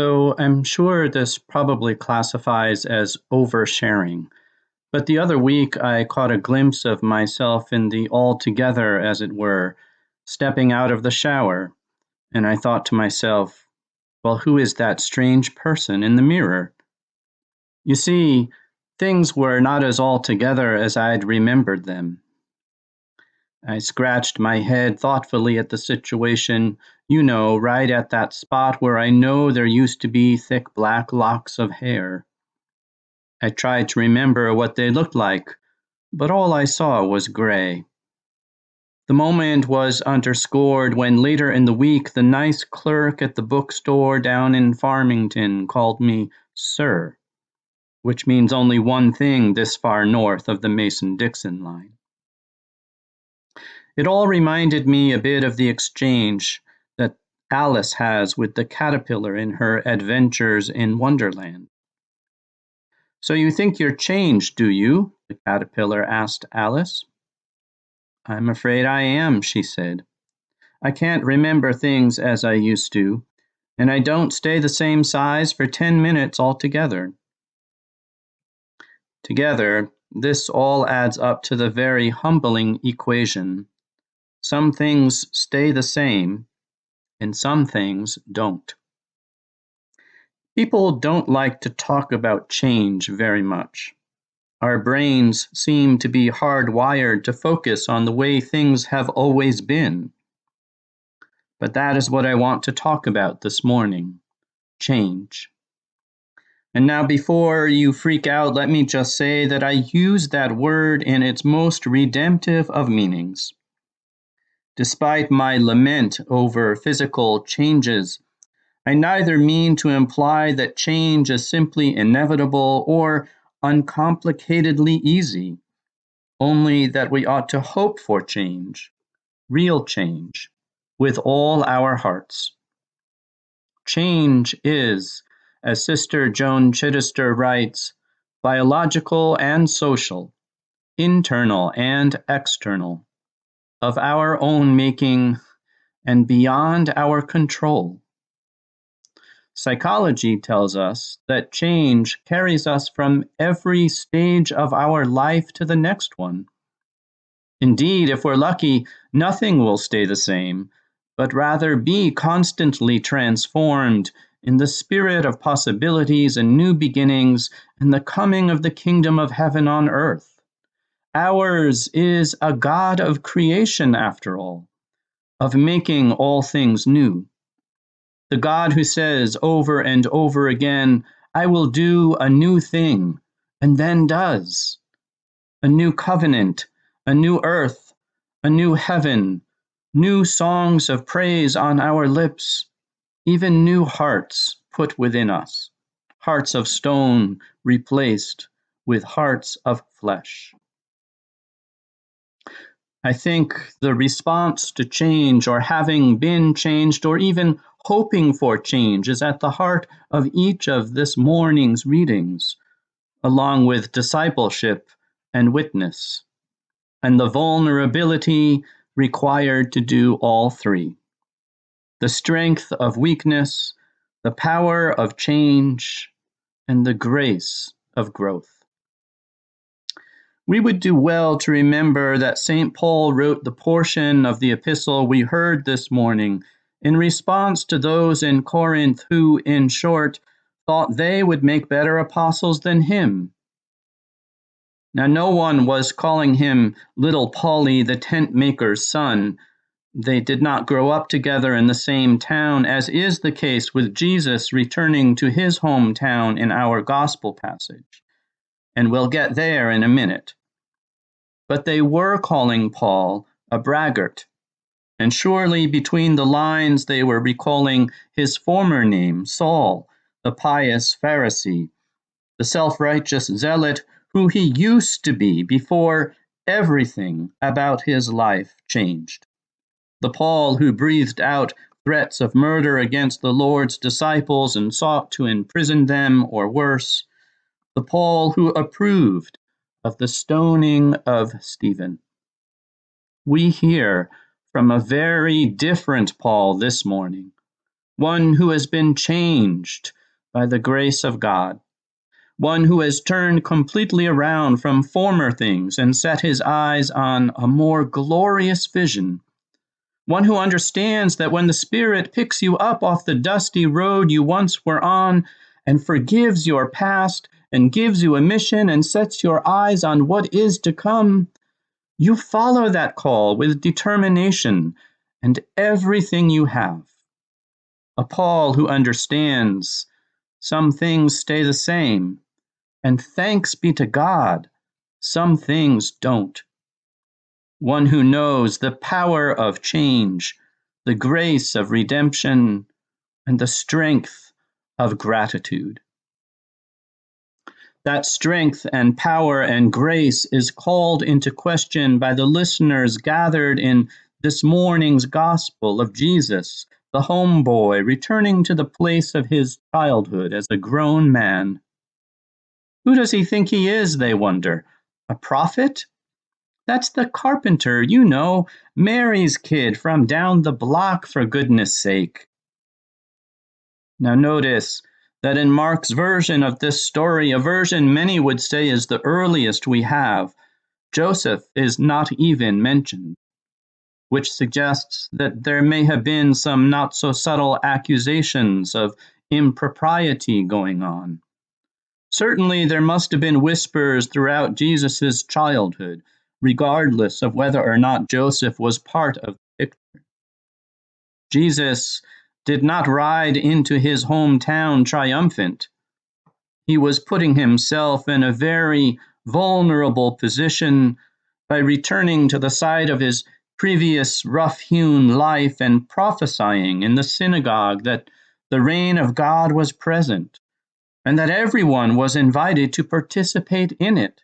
So I'm sure this probably classifies as oversharing. But the other week I caught a glimpse of myself in the altogether, as it were, stepping out of the shower, and I thought to myself, well, who is that strange person in the mirror? You see, things were not as altogether as I'd remembered them. I scratched my head thoughtfully at the situation, right at that spot where I know there used to be thick black locks of hair. I tried to remember what they looked like, but all I saw was gray. The moment was underscored when later in the week the nice clerk at the bookstore down in Farmington called me Sir, which means only one thing this far north of the Mason-Dixon line. It all reminded me a bit of the exchange that Alice has with the caterpillar in her Adventures in Wonderland. "So you think you're changed, do you?" the caterpillar asked Alice. "I'm afraid I am," she said. "I can't remember things as I used to, and I don't stay the same size for 10 minutes altogether." Together, this all adds up to the very humbling equation. Some things stay the same, and some things don't. People don't like to talk about change very much. Our brains seem to be hardwired to focus on the way things have always been. But that is what I want to talk about this morning: change. And now, before you freak out, let me just say that I use that word in its most redemptive of meanings. Despite my lament over physical changes, I neither mean to imply that change is simply inevitable or uncomplicatedly easy, only that we ought to hope for change, real change, with all our hearts. Change is, as Sister Joan Chittister writes, biological and social, internal and external, of our own making and beyond our control. Psychology tells us that change carries us from every stage of our life to the next one. Indeed, if we're lucky, nothing will stay the same, but rather be constantly transformed in the spirit of possibilities and new beginnings and the coming of the kingdom of heaven on earth. Ours is a God of creation, after all, of making all things new. The God who says over and over again, "I will do a new thing," and then does. A new covenant, a new earth, a new heaven, new songs of praise on our lips, even new hearts put within us, hearts of stone replaced with hearts of flesh. I think the response to change, or having been changed, or even hoping for change, is at the heart of each of this morning's readings, along with discipleship and witness, and the vulnerability required to do all three: the strength of weakness, the power of change, and the grace of growth. We would do well to remember that St. Paul wrote the portion of the epistle we heard this morning in response to those in Corinth who, in short, thought they would make better apostles than him. Now, no one was calling him little Paulie, the tent maker's son. They did not grow up together in the same town, as is the case with Jesus returning to his hometown in our gospel passage. And we'll get there in a minute. But they were calling Paul a braggart, and surely between the lines they were recalling his former name, Saul, the pious Pharisee, the self-righteous zealot who he used to be before everything about his life changed. The Paul who breathed out threats of murder against the Lord's disciples and sought to imprison them, or worse. The Paul who approved of the stoning of Stephen. We hear from a very different Paul this morning, one who has been changed by the grace of God, one who has turned completely around from former things and set his eyes on a more glorious vision, one who understands that when the Spirit picks you up off the dusty road you once were on and forgives your past and gives you a mission and sets your eyes on what is to come, you follow that call with determination and everything you have. A Paul who understands some things stay the same, and thanks be to God, some things don't. One who knows the power of change, the grace of redemption, and the strength of gratitude. That strength and power and grace is called into question by the listeners gathered in this morning's gospel of Jesus, the homeboy returning to the place of his childhood as a grown man. Who does he think he is, they wonder? A prophet? That's the carpenter, you know, Mary's kid from down the block, for goodness sake. Now notice that in Mark's version of this story, a version many would say is the earliest we have, Joseph is not even mentioned, which suggests that there may have been some not so subtle accusations of impropriety going on. Certainly there must have been whispers throughout Jesus' childhood, regardless of whether or not Joseph was part of the picture. Jesus did not ride into his hometown triumphant. He was putting himself in a very vulnerable position by returning to the side of his previous rough-hewn life and prophesying in the synagogue that the reign of God was present and that everyone was invited to participate in it.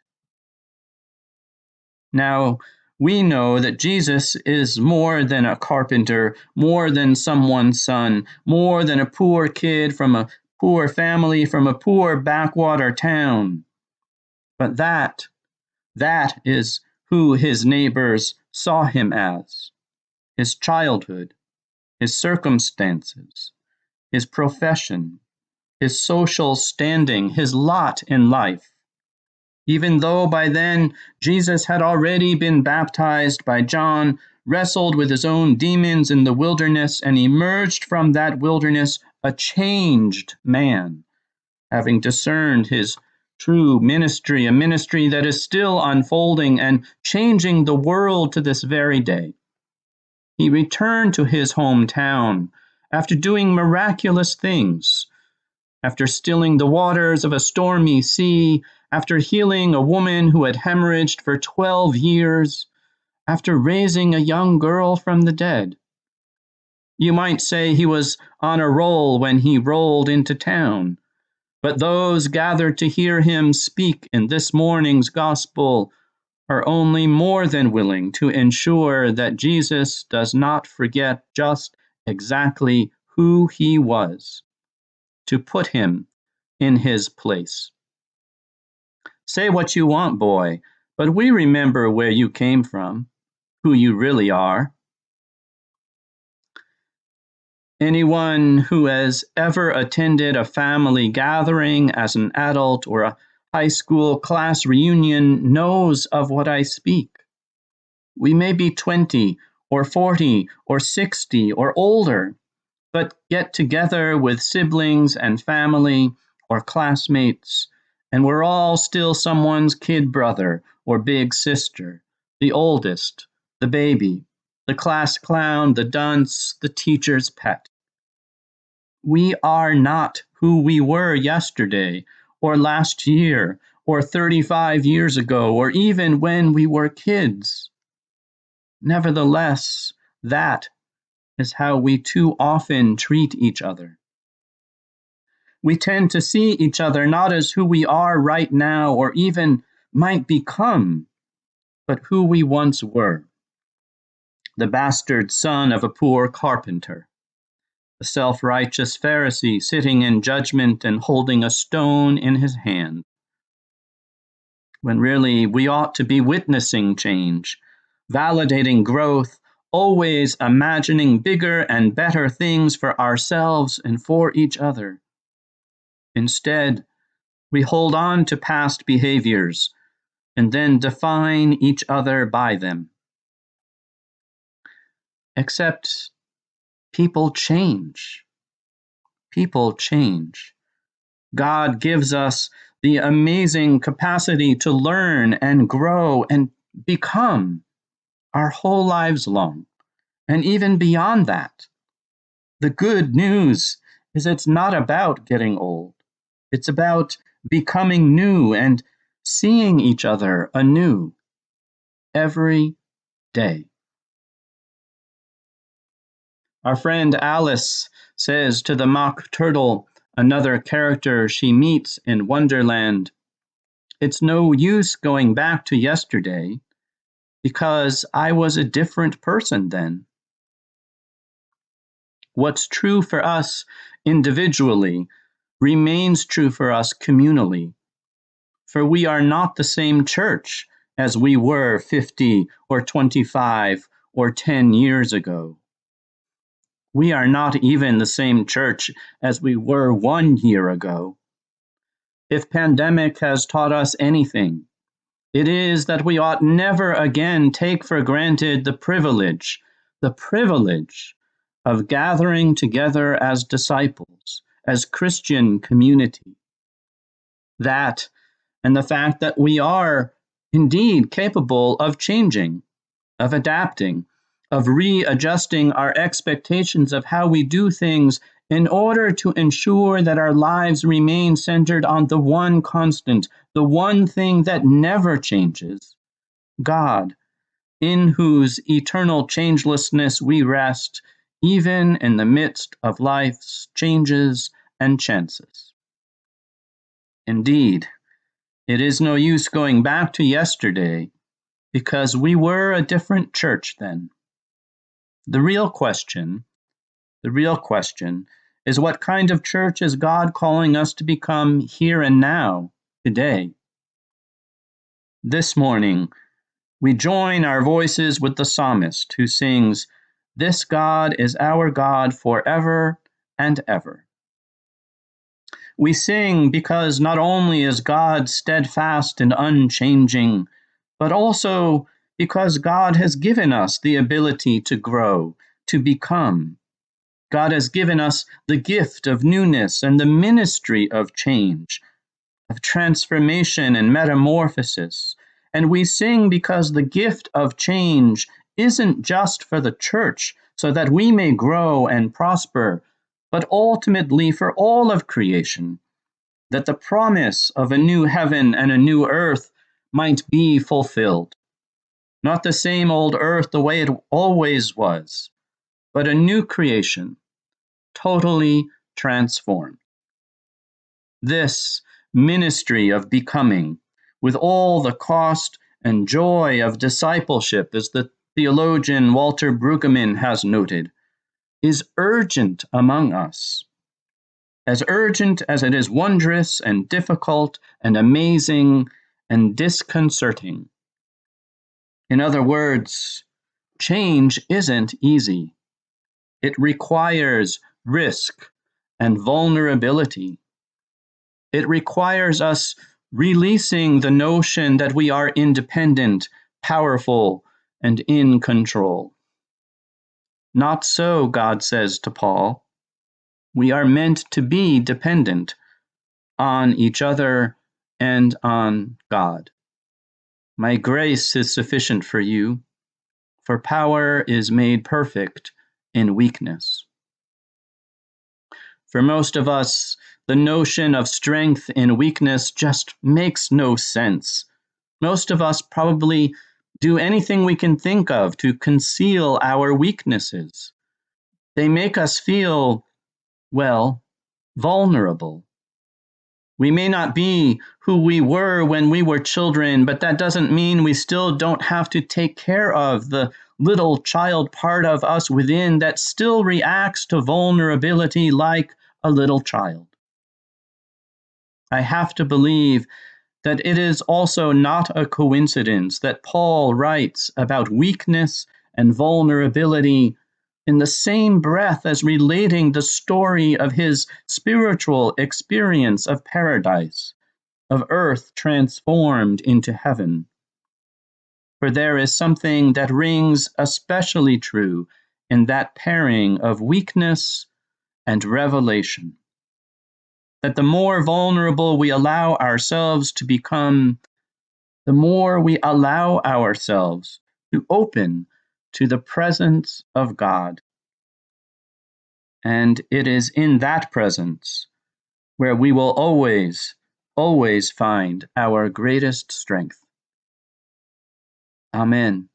Now, we know that Jesus is more than a carpenter, more than someone's son, more than a poor kid from a poor family, from a poor backwater town. But that is who his neighbors saw him as. His childhood, his circumstances, his profession, his social standing, his lot in life. Even though by then Jesus had already been baptized by John, wrestled with his own demons in the wilderness, and emerged from that wilderness a changed man, having discerned his true ministry, a ministry that is still unfolding and changing the world to this very day. He returned to his hometown after doing miraculous things, after stilling the waters of a stormy sea, after healing a woman who had hemorrhaged for 12 years, after raising a young girl from the dead. You might say he was on a roll when he rolled into town, but those gathered to hear him speak in this morning's gospel are only more than willing to ensure that Jesus does not forget just exactly who he was, to put him in his place. Say what you want, boy, but we remember where you came from, who you really are. Anyone who has ever attended a family gathering as an adult or a high school class reunion knows of what I speak. We may be 20 or 40 or 60 or older, but get together with siblings and family or classmates, and we're all still someone's kid brother or big sister, the oldest, the baby, the class clown, the dunce, the teacher's pet. We are not who we were yesterday or last year or 35 years ago or even when we were kids. Nevertheless, that is how we too often treat each other. We tend to see each other not as who we are right now or even might become, but who we once were. The bastard son of a poor carpenter, the self-righteous Pharisee sitting in judgment and holding a stone in his hand, when really we ought to be witnessing change, validating growth, always imagining bigger and better things for ourselves and for each other. Instead, we hold on to past behaviors and then define each other by them. Except people change. People change. God gives us the amazing capacity to learn and grow and become our whole lives long, and even beyond that. The good news is it's not about getting old. It's about becoming new and seeing each other anew every day. Our friend Alice says to the mock turtle, another character she meets in Wonderland, "It's no use going back to yesterday because I was a different person then." What's true for us individually remains true for us communally, for we are not the same church as we were 50 or 25 or 10 years ago. We are not even the same church as we were 1 year ago. If pandemic has taught us anything, it is that we ought never again take for granted the privilege of gathering together as disciples, as Christian community. That, and the fact that we are indeed capable of changing, of adapting, of readjusting our expectations of how we do things in order to ensure that our lives remain centered on the one constant, the one thing that never changes, God, in whose eternal changelessness we rest, even in the midst of life's changes and chances. Indeed, it is no use going back to yesterday, because we were a different church then. The real question is, what kind of church is God calling us to become here and now, today? This morning, we join our voices with the psalmist who sings, "This God is our God forever and ever." We sing because not only is God steadfast and unchanging, but also because God has given us the ability to grow, to become. God has given us the gift of newness and the ministry of change, of transformation and metamorphosis. And we sing because the gift of change isn't just for the church so that we may grow and prosper, but ultimately for all of creation, that the promise of a new heaven and a new earth might be fulfilled. Not the same old earth the way it always was, but a new creation, totally transformed. This ministry of becoming, with all the cost and joy of discipleship, as the theologian Walter Brueggemann has noted, is urgent among us. As urgent as it is wondrous and difficult and amazing and disconcerting. In other words, change isn't easy. It requires risk and vulnerability. It requires us releasing the notion that we are independent, powerful, and in control. Not so, God says to Paul. We are meant to be dependent on each other and on God. My grace is sufficient for you, for power is made perfect in weakness. For most of us, the notion of strength in weakness just makes no sense. Most of us probably do anything we can think of to conceal our weaknesses. They make us feel, well, vulnerable. We may not be who we were when we were children, but that doesn't mean we still don't have to take care of the little child part of us within that still reacts to vulnerability like a little child. I have to believe that it is also not a coincidence that Paul writes about weakness and vulnerability in the same breath as relating the story of his spiritual experience of paradise, of earth transformed into heaven. For there is something that rings especially true in that pairing of weakness and revelation. That the more vulnerable we allow ourselves to become, the more we allow ourselves to open to the presence of God. And it is in that presence where we will always, always find our greatest strength. Amen.